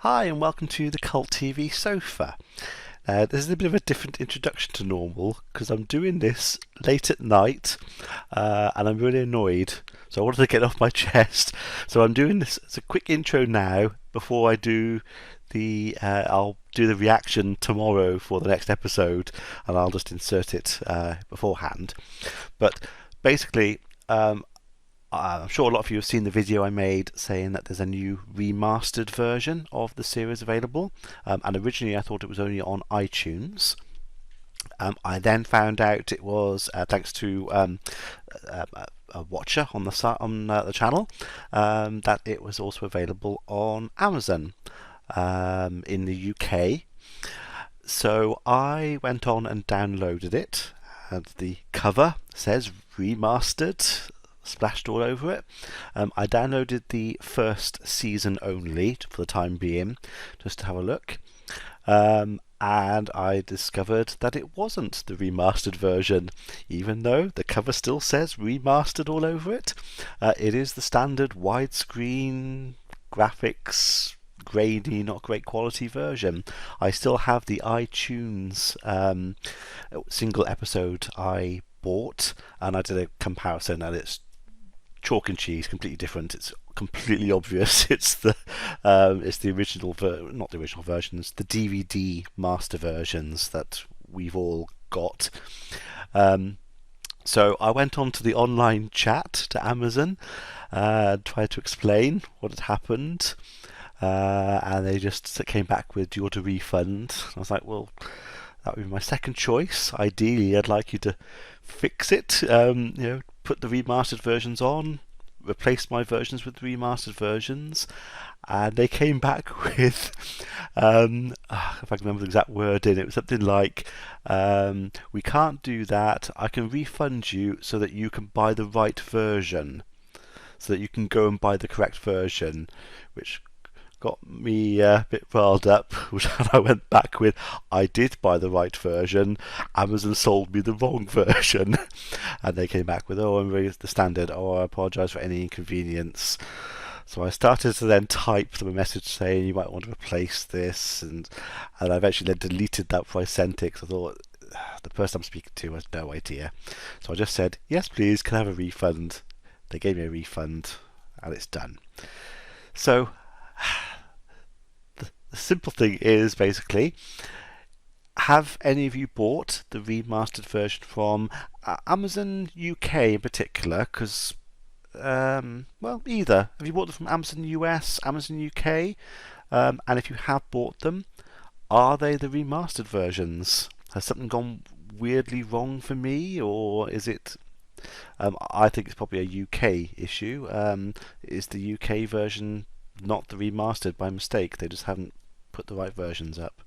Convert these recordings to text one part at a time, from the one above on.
Hi and welcome to the Cult TV Sofa. This is a bit of a different introduction to normal because I'm doing this late at night and I'm really annoyed, so I wanted to get off my chest. So I'm doing this as a quick intro now before I do I'll do the reaction tomorrow for the next episode, and I'll just insert it beforehand. But basically, I'm sure a lot of you have seen the video I made saying that there's a new remastered version of the series available, and originally I thought it was only on iTunes. I then found out it was thanks to a watcher on the channel that it was also available on Amazon in the UK. So I went on and downloaded it, and the cover says remastered splashed all over it. I downloaded the first season only for the time being, just to have a look, and I discovered that it wasn't the remastered version, even though the cover still says remastered all over it. It is the standard widescreen graphics, grainy, not great quality version. I still have the iTunes single episode I bought, and I did a comparison, and it's chalk and cheese, completely different. It's completely obvious. It's the original not the original versions, the DVD master versions that we've all got. So I went on to the online chat to Amazon, tried to explain what had happened, and they just came back with, "Do you want a refund?" I was like, well, that would be my second choice. Ideally, I'd like you to fix it, put the remastered versions on, replace my versions with the remastered versions. And they came back with, if I can remember the exact wording, it was something like, "We can't do that. I can refund you so that you can buy the right version, so that you can go and buy the correct version," which got me a bit riled up. Which I went back with, "I did buy the right version. Amazon sold me the wrong version." And they came back with, "Oh, I'm really the standard. Oh, I apologise for any inconvenience." So I started to then type them a message saying you might want to replace this, and I eventually then deleted that before I sent it because I thought the person I'm speaking to has no idea. So I just said, "Yes, please, can I have a refund?" They gave me a refund, and it's done. So the simple thing is basically, have any of you bought the remastered version from Amazon UK in particular? Because, well, either. Have you bought them from Amazon US, Amazon UK? And if you have bought them, are they the remastered versions? Has something gone weirdly wrong for me, or is it... I think it's probably a UK issue. Is the UK version not the remastered by mistake? They just haven't put the right versions up.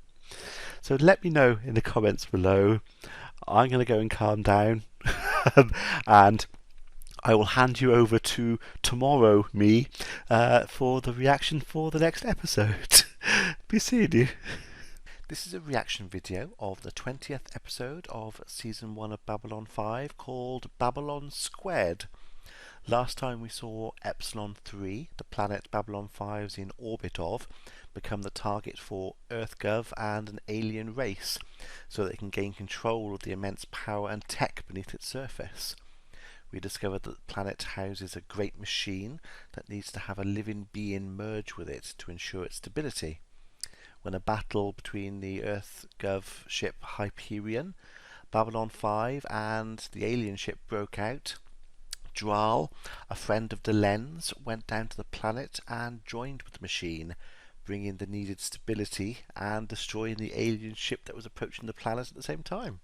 So let me know in the comments below. I'm going to go and calm down and I will hand you over to tomorrow me for the reaction for the next episode. Be seeing you. This is a reaction video of the 20th episode of Season 1 of Babylon 5 called Babylon Squared. Last time we saw Epsilon 3, the planet Babylon 5 is in orbit of, become the target for EarthGov and an alien race, so that it can gain control of the immense power and tech beneath its surface. We discovered that the planet houses a great machine that needs to have a living being merge with it to ensure its stability. When a battle between the EarthGov ship Hyperion, Babylon 5 and the alien ship broke out, Dral, a friend of Delen's, went down to the planet and joined with the machine, bringing the needed stability and destroying the alien ship that was approaching the planet at the same time.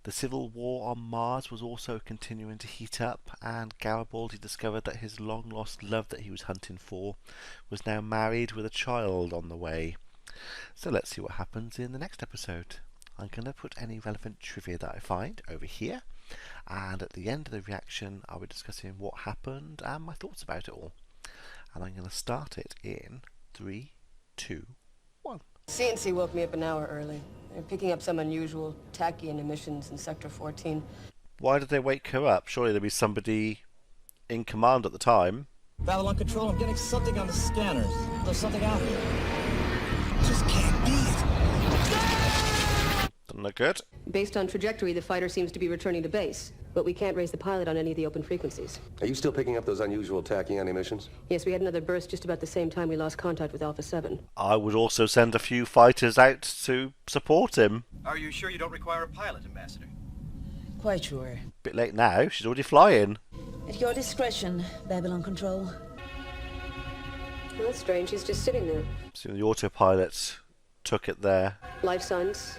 The civil war on Mars was also continuing to heat up, and Garibaldi discovered that his long-lost love that he was hunting for was now married with a child on the way. So let's see what happens in the next episode. I'm going to put any relevant trivia that I find over here, and at the end of the reaction I'll be discussing what happened and my thoughts about it all. And I'm going to start it in 3, 2, 1. CNC woke me up an hour early. They're picking up some unusual tachyon emissions in Sector 14. Why did they wake her up? Surely there'd be somebody in command at the time. Babylon Control, I'm getting something on the scanners. There's something out here. Just can't be it. Doesn't look good. Based on trajectory, the fighter seems to be returning to base, but we can't raise the pilot on any of the open frequencies. Are you still picking up those unusual tachyon emissions? Yes, we had another burst just about the same time we lost contact with Alpha 7. I would also send a few fighters out to support him. Are you sure you don't require a pilot, Ambassador? Quite sure. Bit late now, she's already flying. At your discretion, Babylon Control. Well, that's strange. He's just sitting there. So the autopilot took it there. Life signs.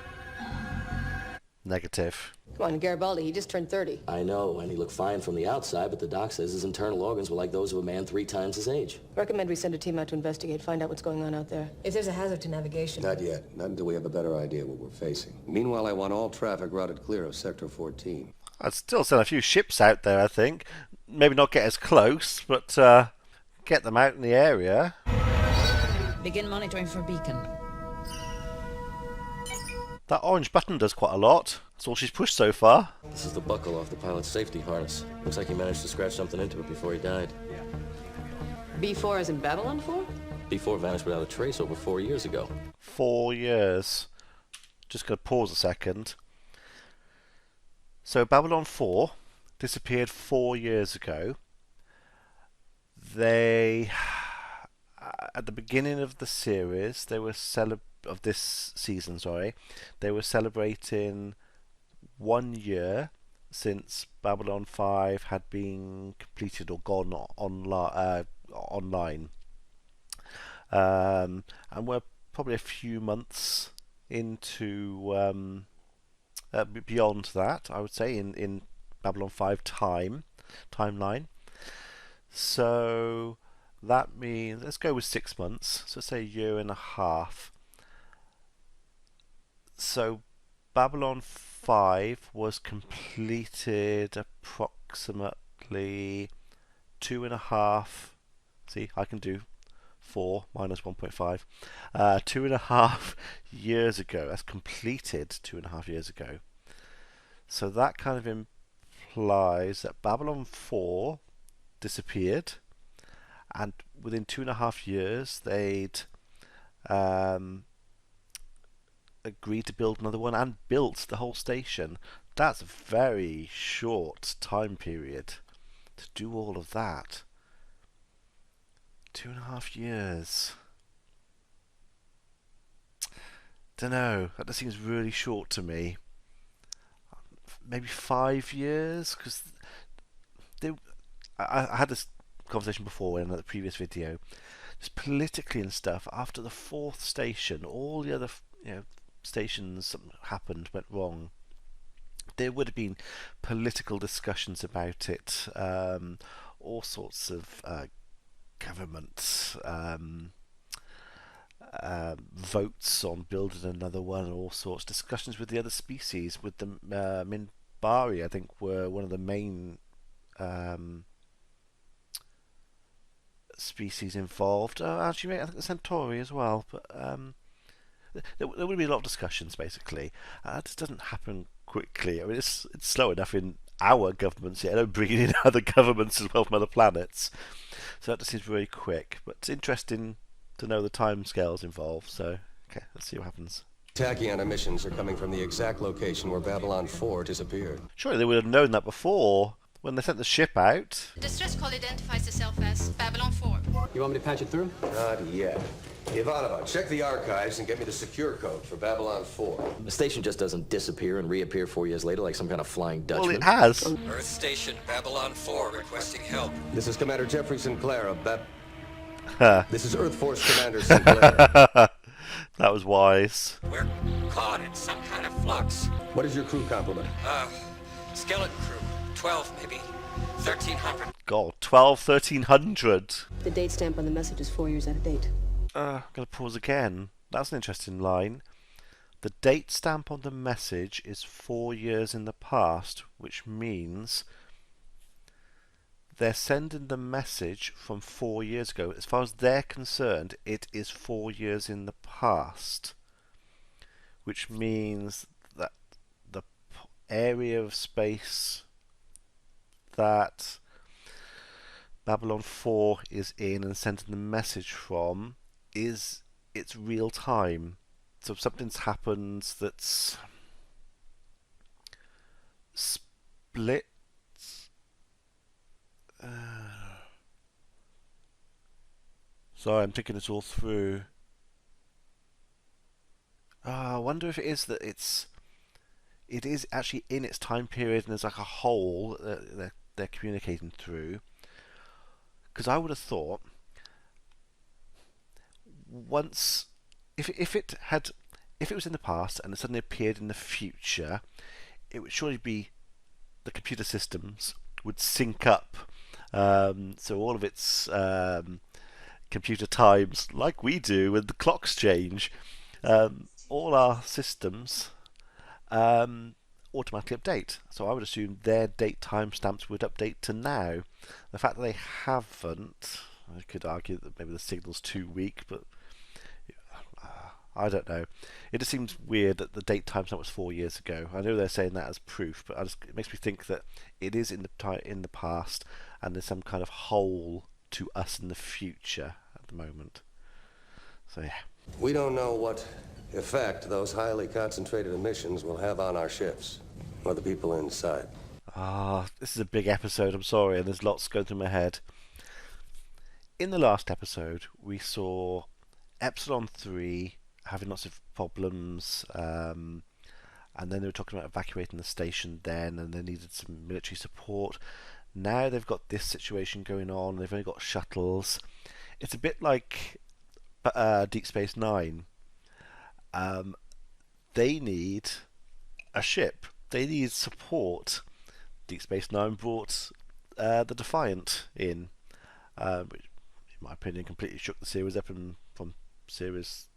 Negative. Come on, Garibaldi, he just turned 30. I know, and he looked fine from the outside, but the doc says his internal organs were like those of a man 3 times his age. Recommend we send a team out to investigate, find out what's going on out there. If there's a hazard to navigation. Not yet. Not until we have a better idea what we're facing. Meanwhile, I want all traffic routed clear of Sector 14. I'd still send a few ships out there, I think. Maybe not get as close, but get them out in the area. Begin monitoring for beacon. That orange button does quite a lot. That's all she's pushed so far. This is the buckle off the pilot's safety harness. Looks like he managed to scratch something into it before he died. B4 as in Babylon 4? B4 vanished without a trace over 4 years ago. 4 years. Just going to pause a second. So Babylon 4 disappeared 4 years ago. They, at the beginning of the series, they were of this season, sorry, they were celebrating 1 year since Babylon 5 had been completed or gone online. And we're probably a few months into beyond that, I would say, in Babylon 5 timeline. So that means, let's go with 6 months, so say a year and a half. So Babylon 5 was completed approximately 2.5. See, I can do 4 minus 1.5. 2.5 years ago. That's completed 2.5 years ago. So that kind of implies that Babylon 4 disappeared, and within 2.5 years they'd agreed to build another one and built the whole station. That's a very short time period to do all of that. 2.5 years. Dunno, that just seems really short to me. Maybe 5 years, because I had this conversation before in the previous video. Just politically and stuff, after the 4th station, all the other stations, something happened, went wrong. There would have been political discussions about it, all sorts of government votes on building another one, all sorts. Discussions with the other species, with the Minbari, I think, were one of the main species involved. Actually, I think the Centauri as well, but there would be a lot of discussions, basically. It just doesn't happen quickly. I mean, it's slow enough in our governments yet. I don't bring in other governments as well from other planets. So that just seems very quick. But it's interesting to know the time scales involved. So, okay, let's see what happens. Tachyon emissions are coming from the exact location where Babylon 4 disappeared. Surely they would have known that before when they sent the ship out. The distress call identifies itself as Babylon 4. You want me to patch it through? Not yet. Ivanova, check the archives and get me the secure code for Babylon 4. The station just doesn't disappear and reappear 4 years later like some kind of flying Dutchman. Well, it has. Earth Station, Babylon 4, requesting help. This is Commander Jeffrey Sinclair of This is Earth Force Commander Sinclair. That was wise. We're caught in some kind of flux. What is your crew complement? Skeleton crew, 12 maybe, 1,300. God, 1300. The date stamp on the message is 4 years out of date. I'm going to pause again. That's an interesting line. The date stamp on the message is 4 years in the past, which means they're sending the message from 4 years ago. As far as they're concerned, it is 4 years in the past, which means that the area of space that Babylon 4 is in and sending the message from is it's real time. So if something's happened that's split. Sorry, I'm thinking this all through. I wonder if it is that it is actually in its time period and there's like a hole that they're communicating through. Because I would have thought once if it was in the past and it suddenly appeared in the future, it would surely be the computer systems would sync up, so all of its computer times, like we do when the clocks change, all our systems automatically update. So I would assume their date timestamps would update to now. The fact that they haven't, I could argue that maybe the signal's too weak, but I don't know. It just seems weird that the date timestamp was 4 years ago. I know they're saying that as proof, but it makes me think that it is in the past, and there's some kind of hole to us in the future at the moment. So yeah. We don't know what effect those highly concentrated emissions will have on our ships or the people inside. This is a big episode, I'm sorry, and there's lots going through my head. In the last episode, we saw Epsilon 3 having lots of problems, and then they were talking about evacuating the station then, and they needed some military support. Now they've got this situation going on, they've only got shuttles. It's a bit like Deep Space Nine. They need a ship. They need support. Deep Space Nine brought the Defiant in, which, in my opinion, completely shook the series up from series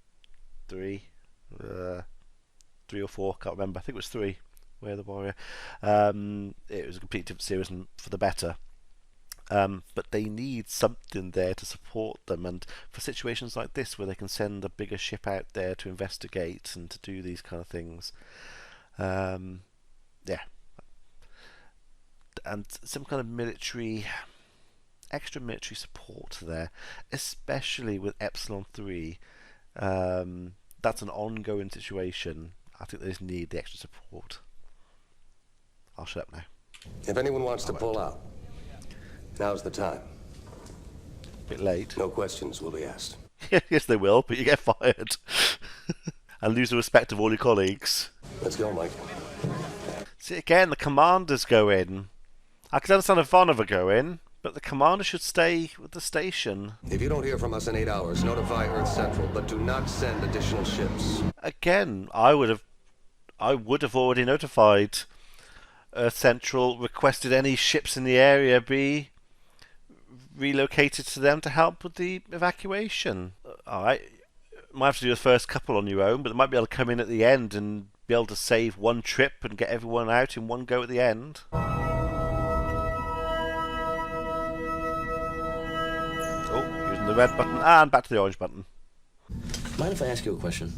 3 or 4, can't remember. I think it was 3. Where the Warrior. It was a completely different series and for the better. But they need something there to support them, and for situations like this where they can send a bigger ship out there to investigate and to do these kind of things. Yeah. And some kind of extra military support there, especially with Epsilon 3. That's an ongoing situation. I think they just need the extra support. I'll shut up now. If anyone wants to pull out, now's the time. Bit late. No questions will be asked. Yes, they will, but you get fired and lose the respect of all your colleagues. Let's go, Mike. See, again, the commanders go in. I can understand Ivanova go in, but the commander should stay with the station. If you don't hear from us in 8 hours, notify Earth Central, but do not send additional ships. Again, I would have already notified Earth Central, requested any ships in the area be relocated to them to help with the evacuation. Alright, might have to do the first couple on your own, but they might be able to come in at the end and be able to save one trip and get everyone out in one go at the end. Oh, using the red button and back to the orange button. Mind if I ask you a question?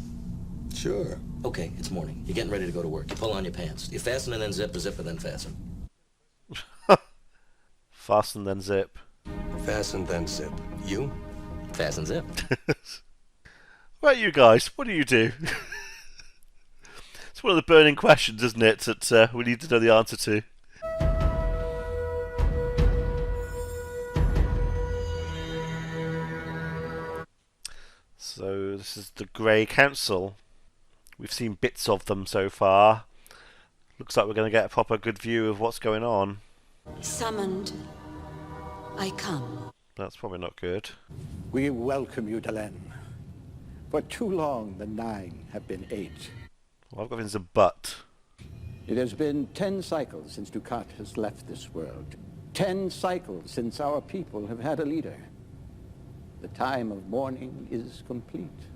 Sure. Okay, it's morning. You're getting ready to go to work. You pull on your pants. You fasten and then zip, or zip and then fasten. Fasten then zip. Fasten, then zip. You? Fasten, zip. Right, you guys, what do you do? It's one of the burning questions, isn't it, that we need to know the answer to. So this is the Grey Council. We've seen bits of them so far. Looks like we're going to get a proper good view of what's going on. Summoned, I come. That's probably not good. We welcome you, Delenn. For too long, the 9 have been 8. Well, I've got things a but. It has been 10 cycles since Ducat has left this world. 10 cycles since our people have had a leader. The time of mourning is complete.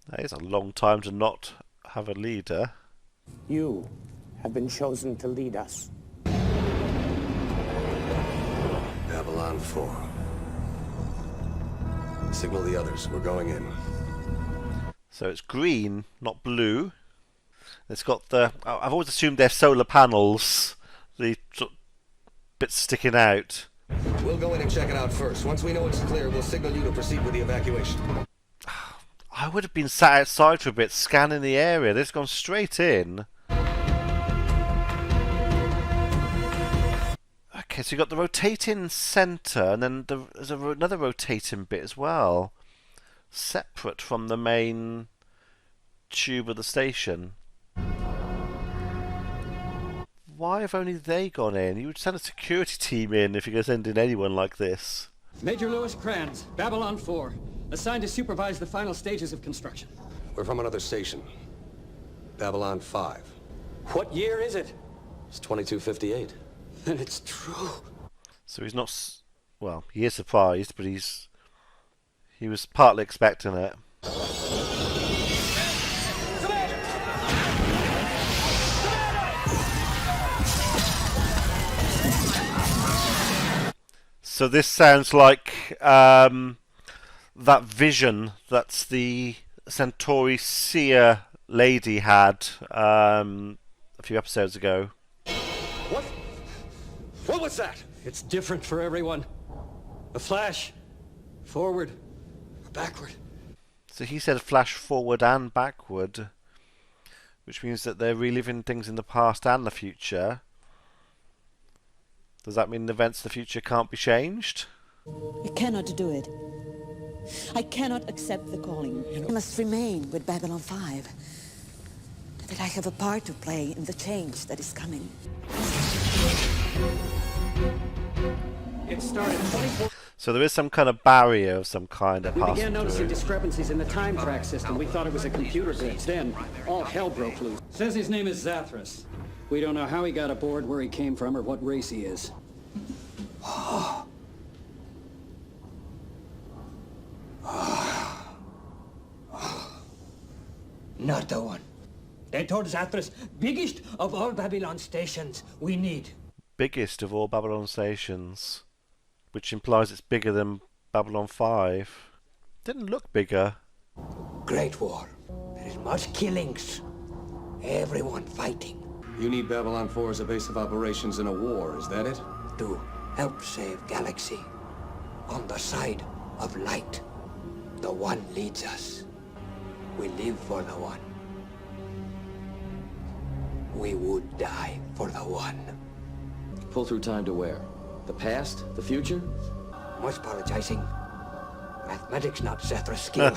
That is a long time to not have a leader. You have been chosen to lead us. Babylon 4. Signal the others. We're going in. So it's green, not blue. It's got the... I've always assumed they're solar panels. The sort of bits sticking out. We'll go in and check it out first. Once we know it's clear, we'll signal you to proceed with the evacuation. I would have been sat outside for a bit, scanning the area. They've gone straight in. Okay, so you got the rotating centre, and then there's another rotating bit as well, separate from the main tube of the station. Why have only they gone in? You would send a security team in if you're going to send in anyone like this. Major Lewis Kranz, Babylon 4. Assigned to supervise the final stages of construction. We're from another station. Babylon 5. What year is it? It's 2258. Then it's true. So he's not... Well, he is surprised, but he was partly expecting it. So this sounds like that vision that the Centauri seer lady had a few episodes ago. What? What was that? It's different for everyone. A flash. Forward. Or backward. So he said flash forward and backward, which means that they're reliving things in the past and the future. Does that mean the events of the future can't be changed? I cannot do it. I cannot accept the calling. I must remain with Babylon 5. That I have a part to play in the change that is coming. It started 24... So there is some kind of barrier of some kind that We passes began noticing through. discrepancies in the time track system. We thought it was a computer glitch. Then, all hell broke loose. Says his name is Zathras. We don't know how he got aboard, where he came from, or what race he is. Not the one. They told Zathras, biggest of all Babylon stations we need. Biggest of all Babylon stations, which implies it's bigger than Babylon 5. Didn't look bigger. Great war. There is much killings. Everyone fighting. You need Babylon 4 as a base of operations in a war, is that it? To help save galaxy. On the side of light. The one leads us. We live for the one. We would die for the one. Pull through time to where? The past? The future? Much apologizing. Mathematics not Zathras' skill.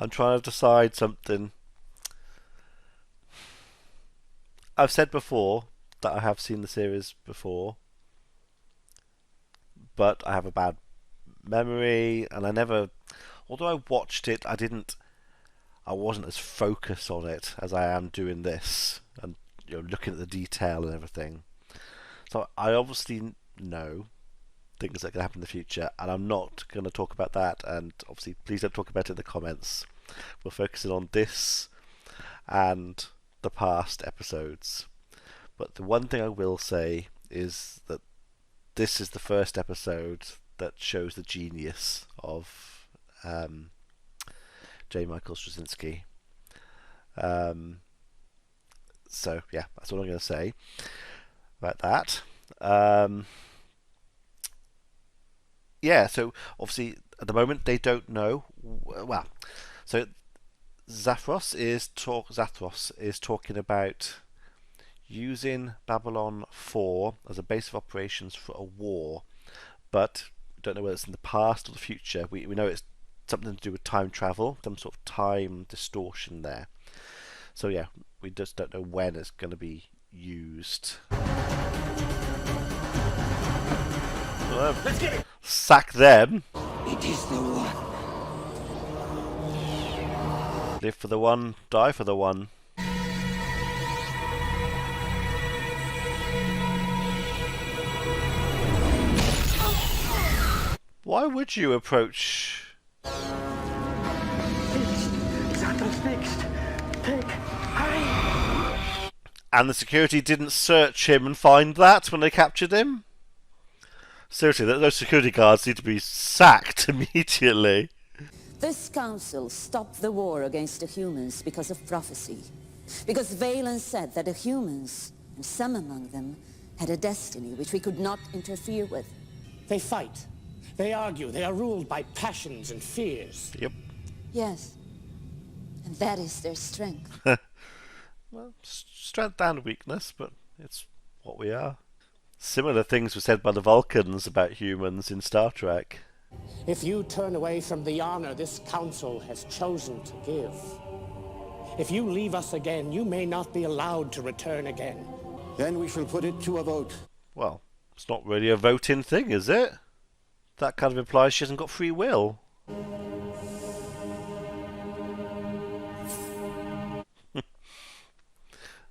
I'm trying to decide something. I've said before that I have seen the series before, but I have a bad memory, and I never, although I watched it, I wasn't as focused on it as I am doing this, and looking at the detail and everything. So I obviously know things that are going to happen in the future, and I'm not going to talk about that, and obviously please don't talk about it in the comments. We're focusing on this and the past episodes. But the one thing I will say is that this is the first episode that shows the genius of J. Michael Straczynski. So yeah, that's all I'm going to say about that. Yeah, so obviously at the moment they don't know. Well, so Zathras is talking about using Babylon 4 as a base of operations for a war, but we don't know whether it's in the past or the future. We know it's something to do with time travel, some sort of time distortion there. So yeah, we just don't know when it's going to be used. Let's get it. Sack them. It is the one. Live for the one, die for the one. Why would you approach? Zathras fixed. Take. Hurry. And the security didn't search him and find that when they captured him? Seriously, those security guards need to be sacked immediately. This council stopped the war against the humans because of prophecy. Because Valen said that the humans, and some among them, had a destiny which we could not interfere with. They fight. They argue. They are ruled by passions and fears. Yep. Yes. And that is their strength. Well, strength and weakness, but it's what we are. Similar things were said by the Vulcans about humans in Star Trek. If you turn away from the honor this council has chosen to give, if you leave us again, you may not be allowed to return again. Then we shall put it to a vote. Well, it's not really a voting thing, is it? That kind of implies she hasn't got free will.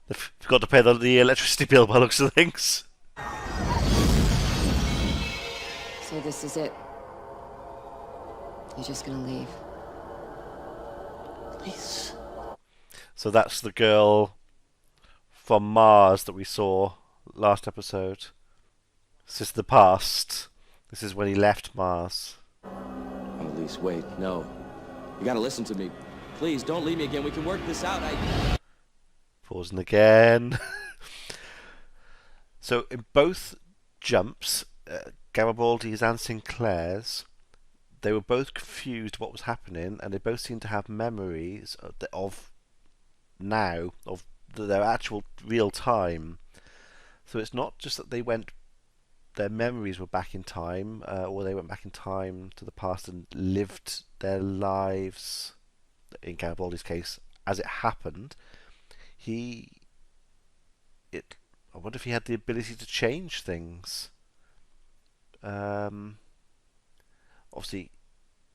They've got to pay the electricity bill by the looks of things. So this is it. You're just gonna leave. Please. So that's the girl from Mars that we saw last episode. This is the past. This is when he left Mars. Elise, wait, no. You gotta listen to me. Please, don't leave me again. We can work this out. Pausing again. So in both jumps, Garibaldi's and Sinclair's, they were both confused what was happening, and they both seemed to have memories of now, of their actual real time. So it's not just that their memories were back in time, or they went back in time to the past and lived their lives, in Garibaldi's case, as it happened. I wonder if he had the ability to change things. Obviously,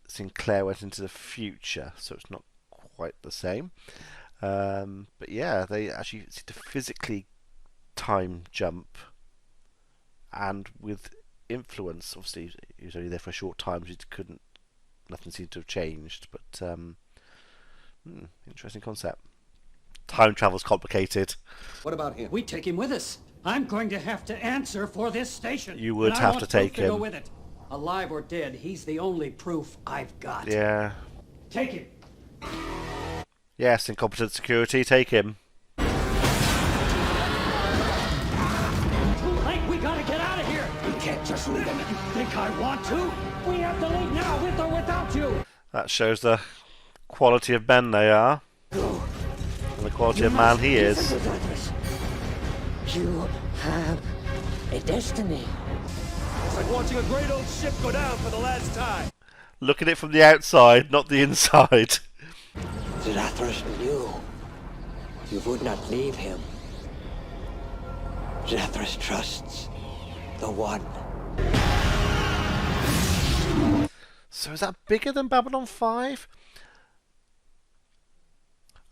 Sinclair went into the future, so it's not quite the same. But yeah, they actually seem to physically time jump, and with influence. Obviously, he was only there for a short time, so nothing seemed to have changed. But interesting concept. Time travel's complicated. What about him? We take him with us. I'm going to have to answer for this station. You would and have I want to take proof to him. go with it. Alive or dead, he's the only proof I've got. Yeah. Take him. Yes, incompetent security, take him. Too late. We gotta get out of here. We can't just leave him. You think I want to? We have to leave now, with or without you. That shows the quality of men they are. And the quality of man he is. You have a destiny. It's like watching a great old ship go down for the last time. Look at it from the outside, not the inside. Zathras knew you would not leave him. Zathras trusts the One. So is that bigger than Babylon 5?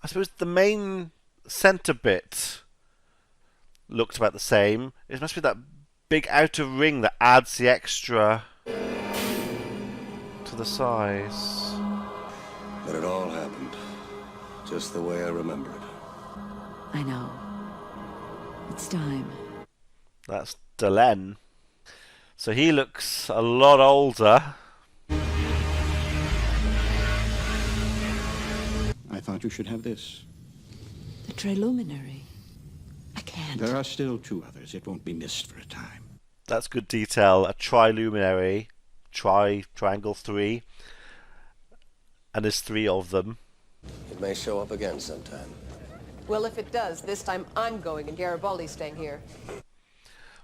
I suppose the main centre bit looked about the same. It must be that big outer ring that adds the extra to the size. But it all happened just the way I remember it. I know. It's time. That's Delenn. So he looks a lot older. I thought you should have this. The Triluminary. I can't. There are still two others. It won't be missed for a time. That's good detail. A triluminary. Triangle 3. And there's 3 of them. It may show up again sometime. Well, if it does, this time I'm going and Garibaldi's staying here.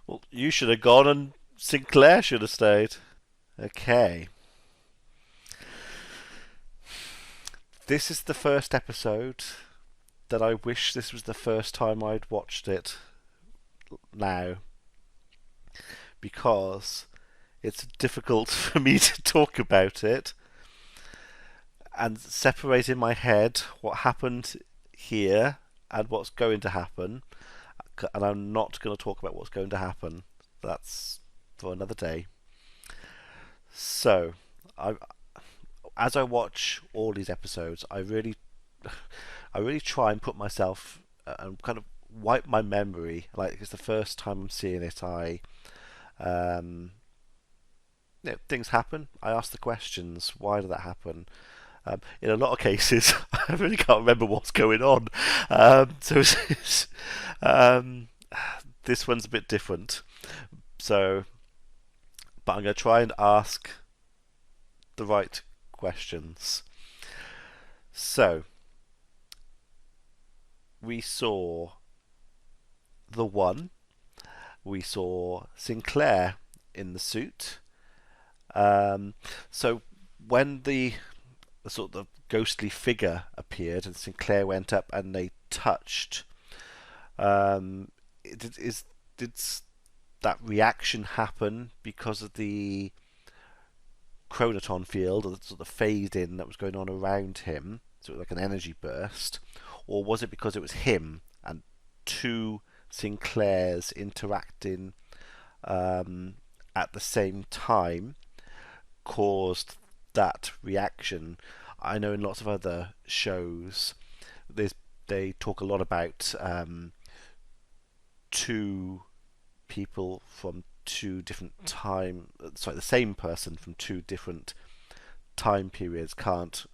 Well, you should have gone and Sinclair should have stayed. Okay. This is the first episode that I wish this was the first time I'd watched it now. Because it's difficult for me to talk about it and separate in my head what happened here and what's going to happen. And I'm not going to talk about what's going to happen. That's for another day. So, as I watch all these episodes, I really try and put myself and kind of wipe my memory. Like it's the first time I'm seeing it. Things happen. I ask the questions. Why did that happen? In a lot of cases, I really can't remember what's going on. This one's a bit different. So but I'm going to try and ask the right questions. So, we saw the One. We saw Sinclair in the suit. So when the sort of ghostly figure appeared and Sinclair went up and they touched, did that reaction happen because of the chronoton field, or the sort of fade in that was going on around him, so it was like an energy burst, or was it because it was him and two Sinclairs interacting at the same time caused that reaction? I know in lots of other shows they talk a lot about two people from two different the same person from two different time periods can't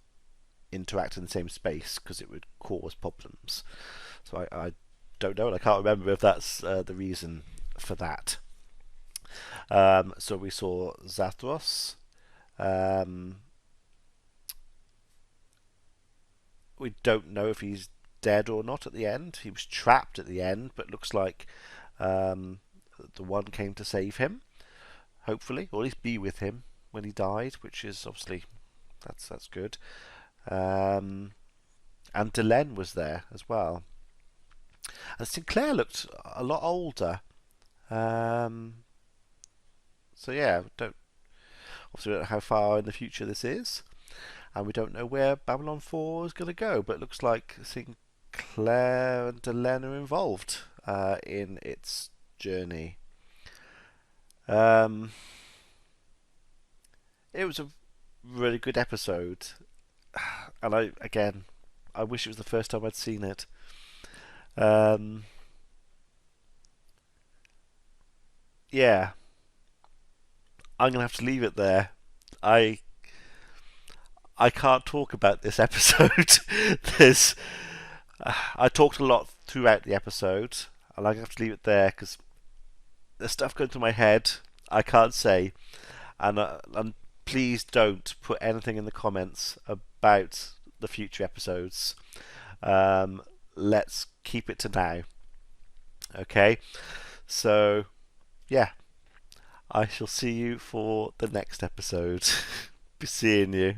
interact in the same space because it would cause problems. So I don't know, and I can't remember if that's the reason for that. So we saw Zathros. We don't know if he's dead or not at the end. He was trapped at the end, but looks like the One came to save him, hopefully, or at least be with him when he died, which is obviously that's good. And Delenn was there as well. And Sinclair looked a lot older. So yeah, obviously we don't know how far in the future this is, and we don't know where Babylon 4 is going to go, but it looks like Sinclair and Delenn are involved in its journey. It was a really good episode, and I wish it was the first time I'd seen it. Yeah, I'm gonna have to leave it there. I can't talk about this episode. I talked a lot throughout the episode, and I'm gonna have to leave it there because there's stuff going through my head I can't say, and please don't put anything in the comments about the future episodes. Let's keep it to now. Okay, so yeah, I shall see you for the next episode. Be seeing you.